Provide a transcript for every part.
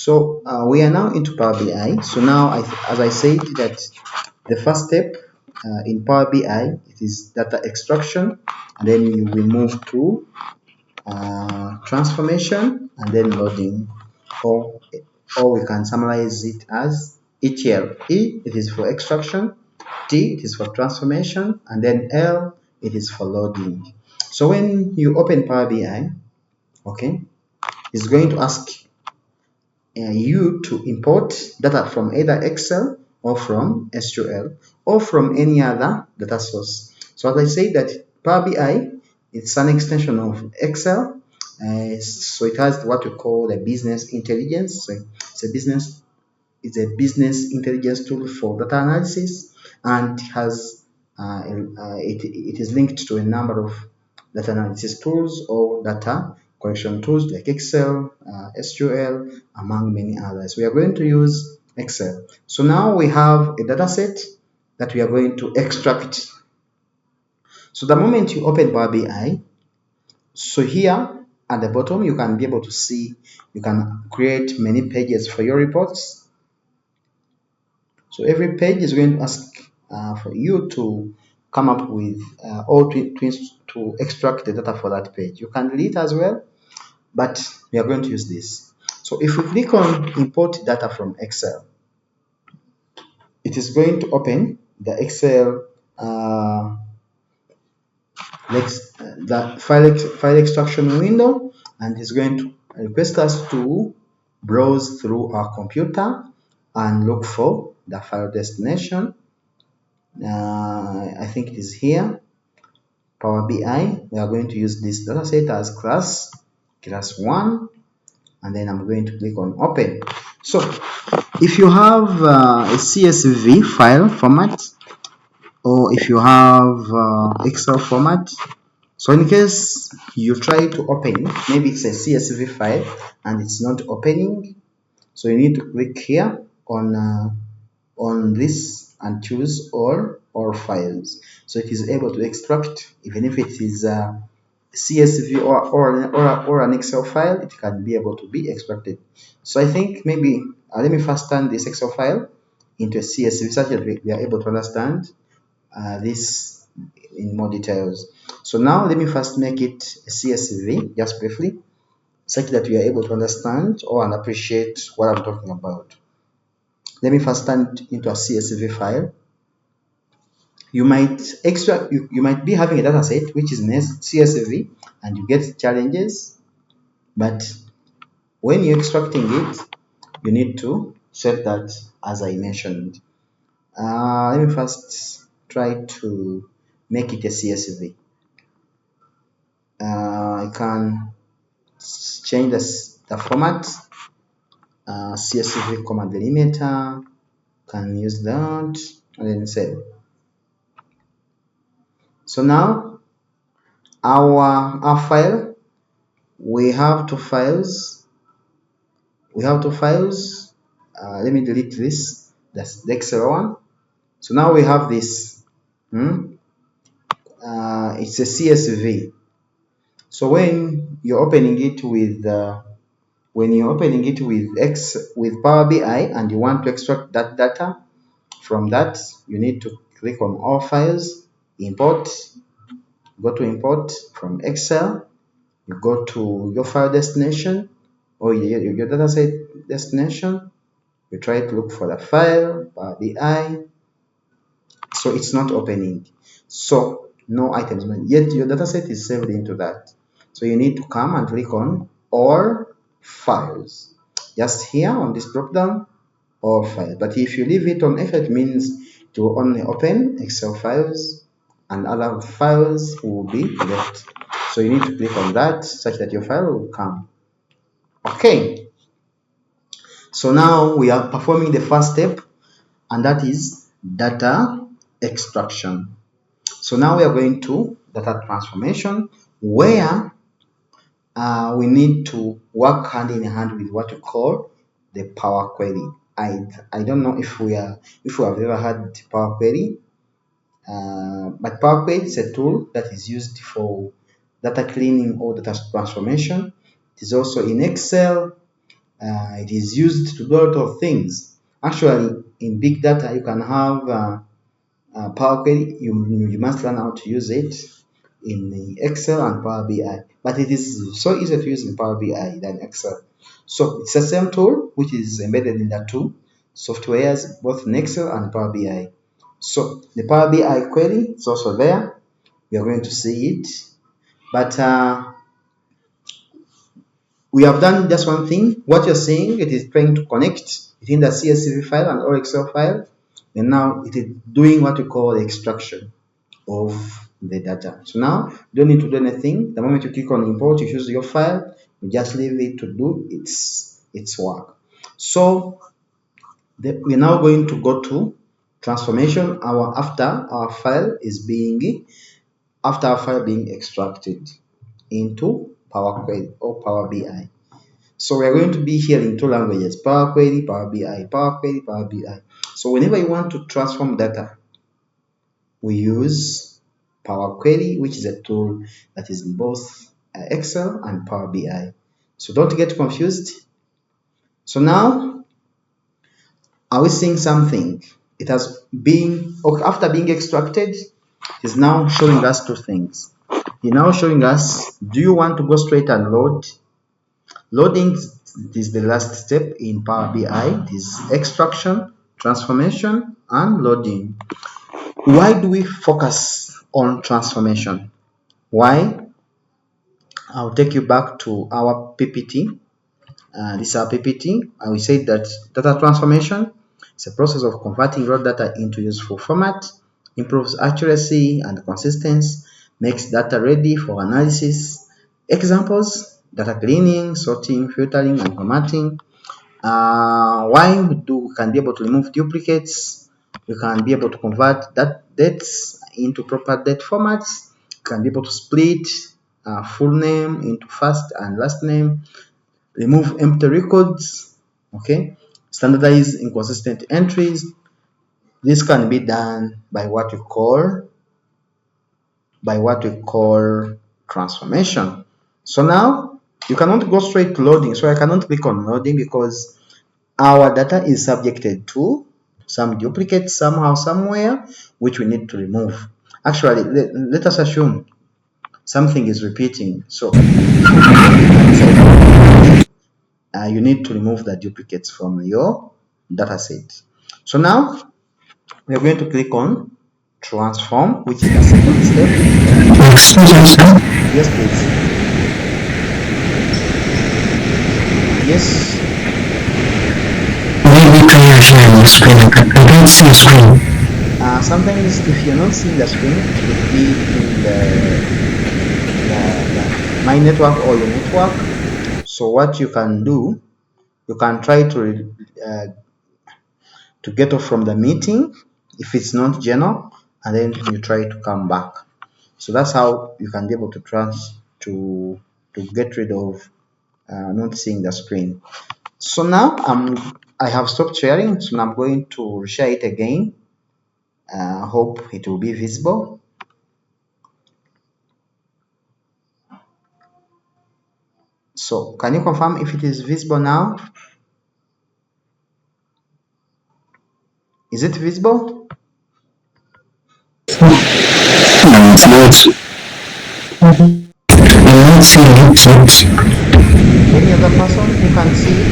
So we are now into Power BI. So now, as I said, that the first step in Power BI, it is data extraction, and then you will move to transformation and then loading, or we can summarize it as ETL. E, it is for extraction, T, it is for transformation, and then L, it is for loading. So when you open Power BI, okay, it's going to ask you to import data from either Excel or from SQL or from any other data source. So as I say that Power BI, it's an extension of Excel. So it has what we call the business intelligence. So it's a business intelligence tool for data analysis, and it is linked to a number of data analysis tools or data collection tools like Excel, SQL, among many others. We are going to use Excel. So now we have a data set that we are going to extract. So the moment you open Power BI, so here at the bottom, you can be able to see, you can create many pages for your reports. So every page is going to ask for you to come up with or to extract the data for that page. You can delete as well, but we are going to use this. So if we click on import data from Excel, it is going to open the Excel the file extraction window, and it's going to request us to browse through our computer and look for the file destination. I think it is here, Power BI. We are going to use this dataset as class 1, and then I'm going to click on open. So if you have a CSV file format, or if you have Excel format, so in case you try to open, maybe it's a CSV file and it's not opening, so you need to click here on this and choose all files. So it is able to extract, even if it is a CSV or an Excel file, it can be able to be extracted. So I think maybe let me first turn this Excel file into a CSV such that we are able to understand this in more details. So now let me first make it a CSV just briefly, such that we are able to understand and appreciate what I'm talking about. Let me first turn into a CSV file. You might you might be having a data set which is in CSV and you get challenges, but when you're extracting it, you need to set that as I mentioned. Let me first try to make it a CSV. I can change the format, CSV comma delimiter, can use that, and then save. So now our file, we have two files. Let me delete this. That's the Excel one. So now we have this. It's a CSV. So when you're opening it with with Power BI and you want to extract that data from that, you need to click on all files, import, go to import from Excel, you go to your file destination or your dataset destination, you try to look for the file, Power BI, so it's not opening, so no items, yet your dataset is saved into that. So you need to come and click on all files, just here on this drop down, all files. But if you leave it on F, it means it will only open Excel files and other files will be left. So you need to click on that such that your file will come. Okay, so now we are performing the first step, and that is data extraction. So now we are going to data transformation, where we need to work hand in hand with what we call the Power Query. I don't know if we have ever had Power Query, but Power Query is a tool that is used for data cleaning or data transformation. It is also in Excel. it is used to do a lot of things. Actually, in big data, you can have Power Query. You must learn how to use it in the Excel and Power BI. But it is so easy to use in Power BI than Excel. So it's the same tool which is embedded in the two softwares, both in Excel and Power BI. So the Power BI query is also there. We are going to see it. But we have done just one thing. What you're seeing, it is trying to connect between the CSV file and or Excel file. And now it is doing what we call extraction of the data. So now you don't need to do anything. The moment you click on import, you choose your file, you just leave it to do its work. So we're now going to go to transformation. After our file being extracted into Power Query or Power BI. So we are going to be here in two languages: Power Query, Power BI, Power Query, Power BI. So whenever you want to transform data, we use Power Query, which is a tool that is in both Excel and Power BI. So don't get confused. So now, are we seeing something? It has been, after being extracted, it is now showing us two things. It's now showing us, do you want to go straight and load? Loading is the last step in Power BI. It is extraction, transformation, and loading. Why do we focus on transformation? Why? I'll take you back to our PPT. This is our PPT, and we said that data transformation is a process of converting raw data into useful format, improves accuracy and consistency, makes data ready for analysis. Examples: data cleaning, sorting, filtering, and formatting. Why we can be able to remove duplicates? We can be able to convert dates into proper date formats. We can be able to split full name into first and last name. Remove empty records. Okay. Standardize inconsistent entries. This can be done by what we call transformation. So now you cannot go straight to loading. So I cannot click on loading because our data is subjected to some duplicate somehow, somewhere, which we need to remove. Actually, let us assume something is repeating. So you need to remove the duplicates from your data set. So now we are going to click on transform, which is the second step. Yes, please. Yes. Maybe can you share the screen? I don't see the screen. Sometimes if you're not seeing the screen, it will be in my network or your network. So what you can do, you can try to get off from the meeting if it's not general, and then you try to come back. So that's how you can be able to get rid of not seeing the screen. So now I have stopped sharing, so now I'm going to share it again. Hope it will be visible. So can you confirm if it is visible now? Is it visible? No, it's not. I'm not seeing it yet. Any other person who can see it?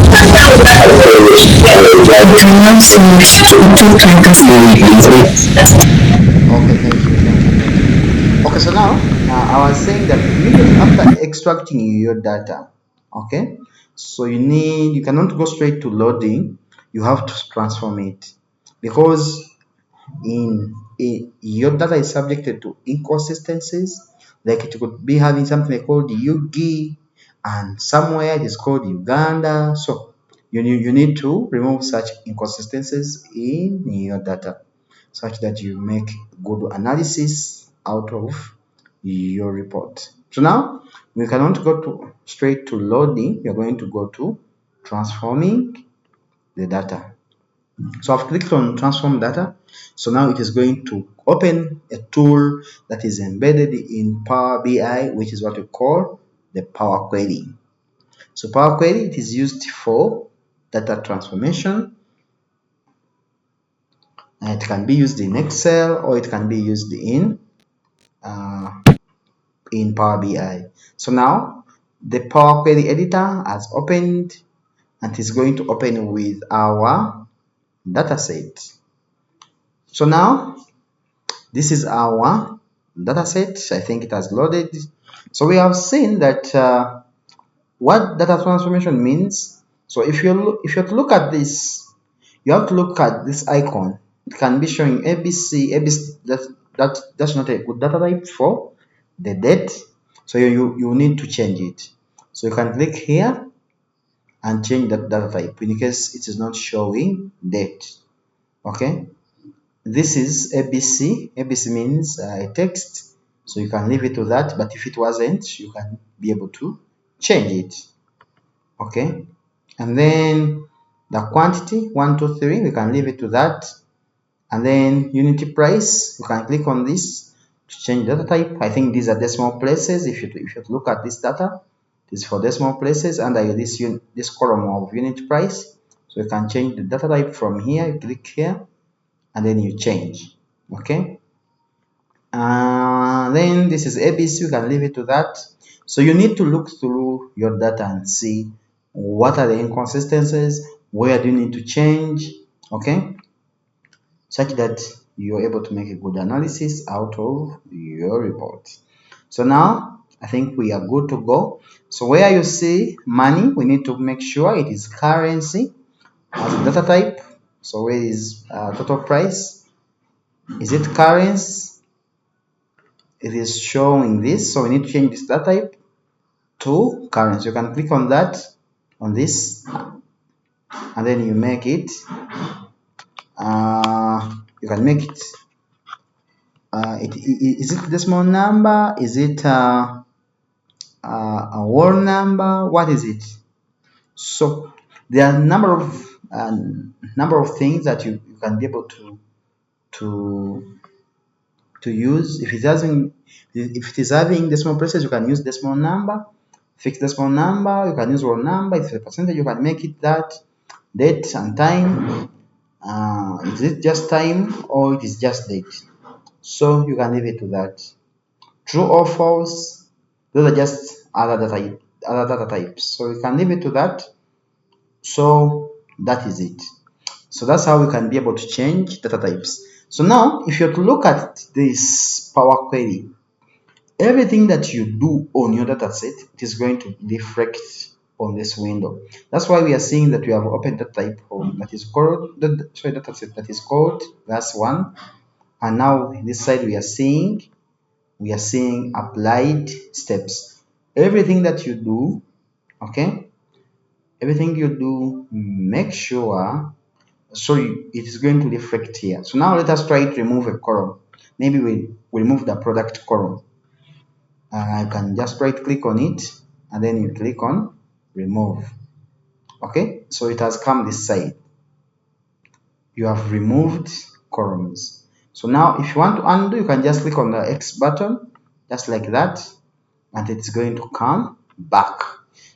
I cannot see it. Okay, thank you. Okay, so now I was saying that immediately after extracting your data, okay, so you cannot go straight to loading. You have to transform it, because your data is subjected to inconsistencies. Like it could be having something called UGI, and somewhere it is called Uganda. So you need to remove such inconsistencies in your data, such that you make good analysis out of your report. So now we cannot go straight to loading. We are going to go to transforming the data. So I've clicked on transform data. So now it is going to open a tool that is embedded in Power BI, which is what we call the Power Query. So Power Query, it is used for data transformation. It can be used in Excel or it can be used in Power BI. So now the Power Query editor has opened and is going to open with our dataset. So now this is our dataset. I think it has loaded. So we have seen that what data transformation means. So if you have to look at this, you have to look at this icon. It can be showing ABC. ABC that's not a good data type for the date. So you need to change it. So you can click here and change that data type in case it is not showing date. Okay. This is ABC. ABC means a text, so you can leave it to that, but if it wasn't, you can be able to change it. Okay, and then the quantity 1 2 3, we can leave it to that, and then unity price, you can click on this to change data type. I think these are decimal places. If you look at this data, this is for decimal places under this column of unit price, so you can change the data type from here. You click here and then you change. Okay, then this is ABC. You can leave it to that. So you need to look through your data and see what are the inconsistencies, where do you need to change, okay, such that you're able to make a good analysis out of your report. So now I think we are good to go. So where you see money, we need to make sure it is currency as a data type. So where is total price? Is it currency? It is showing this, so we need to change this data type to currency. You can click on that, on this, and then you make it you can make it is it decimal number, is it a whole number, what is it? So there are a number of things that you can be able to use. If it is having decimal places, you can use decimal number. Fixed decimal number, you can use whole number. If it's a percentage, you can make it that. Date and time, is it just time or it is just date? So you can leave it to that. True or false, those are just other data types, so you can leave it to that. So that is it. So that's how we can be able to change data types. So now if you're to look at this Power Query, everything that you do on your data set, it is going to reflect on this window. That's why we are seeing that we have opened the type that is called data set that is called class 1, and now this side we are seeing applied steps. Everything that you do, okay, everything you do, make sure it is going to reflect here. So now let us try to remove a column. Maybe we remove the product column. I can just right click on it and then you click on remove. Okay, so it has come this side. You have removed columns. So now if you want to undo, you can just click on the X button just like that, and it's going to come back.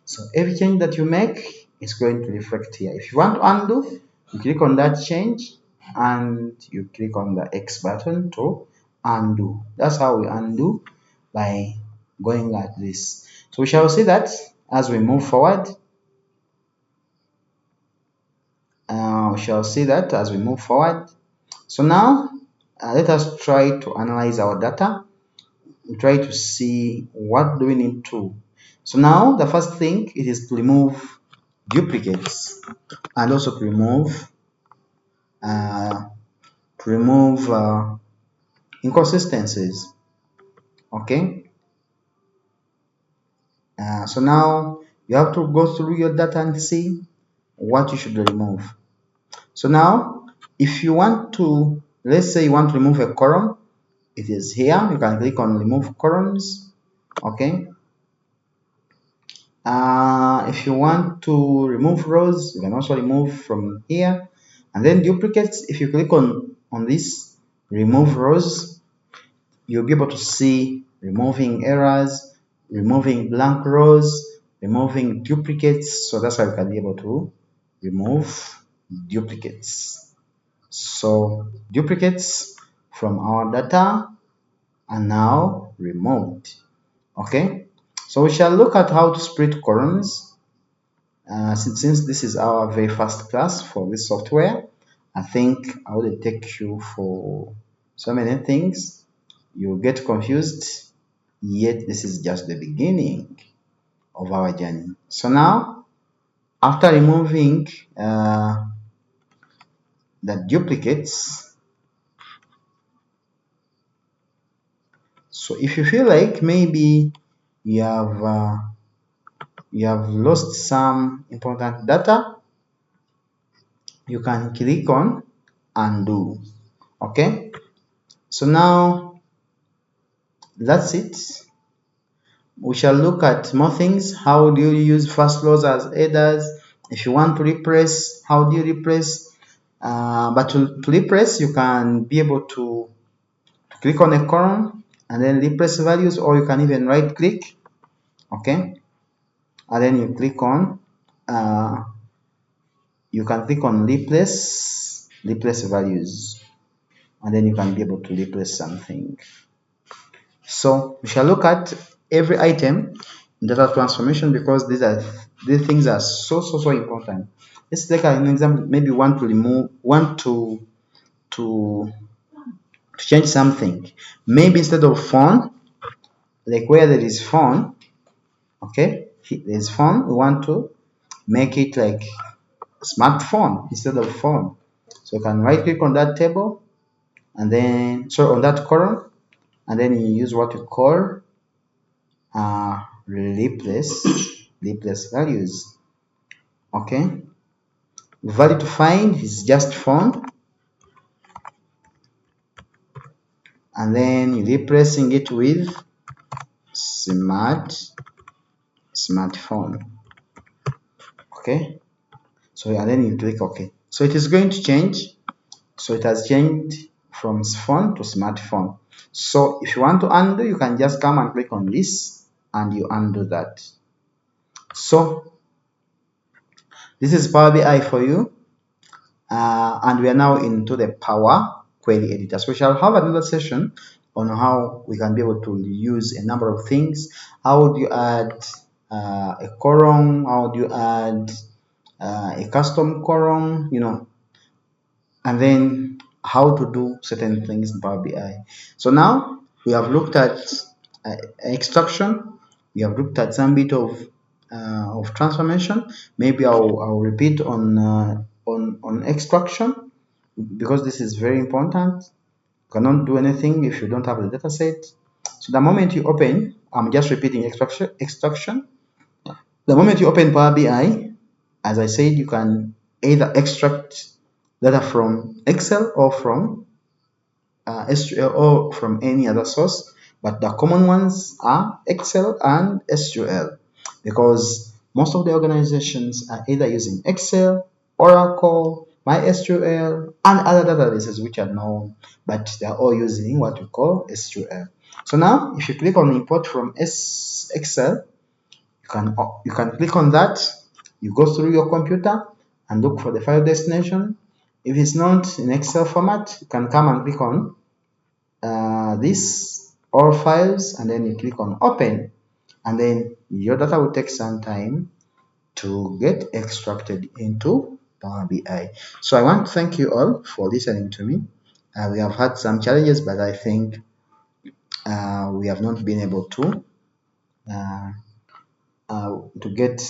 So every change that you make is going to reflect here. If you want to undo, you click on that change and you click on the X button to undo. That's how we undo, by going like this. So we shall see that as we move forward. So now let us try to analyze our data. We try to see what do we need to. So now the first thing it is to remove duplicates and also to remove inconsistencies. Okay, so now you have to go through your data and see what you should remove. So now if you want to, let's say you want to remove a column, it is here. You can click on remove columns. Okay, if you want to remove rows, you can also remove from here. And then duplicates, if you click on this remove rows, you'll be able to see removing errors, removing blank rows, removing duplicates. So that's why we can be able to remove duplicates. So duplicates from our data are now removed. Okay, so we shall look at how to split columns. Since this is our very first class for this software, I think I will take you for so many things. You'll get confused, yet this is just the beginning of our journey. So now, after removing the duplicates, so if you feel like maybe you have lost some important data, you can click on undo. Okay, so now that's it. We shall look at more things. How do you use first rows as headers? If you want to replace, how do you replace? But to replace, you can be able to click on a column and then replace values, or you can even right click, okay, and then you click on you can click on replace values, and then you can be able to replace something. So we shall look at every item in data transformation, because these things are so important. Let's take an example. Maybe want to change something. Maybe instead of phone, like where there is phone, okay, there's phone, we want to make it like smartphone instead of phone. So you can right click on that table, and then on that column, and then you use what you call replace values. Okay, value to find is just phone, and then you're replacing it with smartphone. Okay, so and then you click OK. So it is going to change. So it has changed from phone to smartphone. So if you want to undo, you can just come and click on this and you undo that. So this is Power BI for you, and we are now into the Power Query Editor. So we shall have another session on how we can be able to use a number of things. How would you add a column? How would you add a custom column? And then how to do certain things in Power BI. So now we have looked at extraction. We have looked at some bit of transformation. Maybe I'll repeat on extraction, because this is very important. You cannot do anything if you don't have the data set. So the moment you open, I'm just repeating extraction. The moment you open Power BI, as I said, you can either extract data from Excel or from SQL or from any other source, but the common ones are Excel and SQL, because most of the organizations are either using Excel, Oracle, MySQL, and other databases which are known, but they are all using what we call SQL. So now, if you click on import from Excel, you can click on that. You go through your computer and look for the file destination. If it's not in Excel format, you can come and click on this all files, and then you click on open, and then your data will take some time to get extracted into Power BI. So I want to thank you all for listening to me. We have had some challenges, but I think we have not been able to get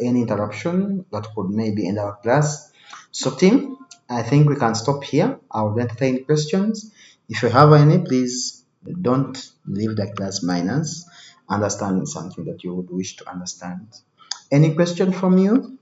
any interruption that could maybe end our class. So team, I think we can stop here. I will entertain questions. If you have any, please don't leave the class minus understanding something that you would wish to understand. Any question from you?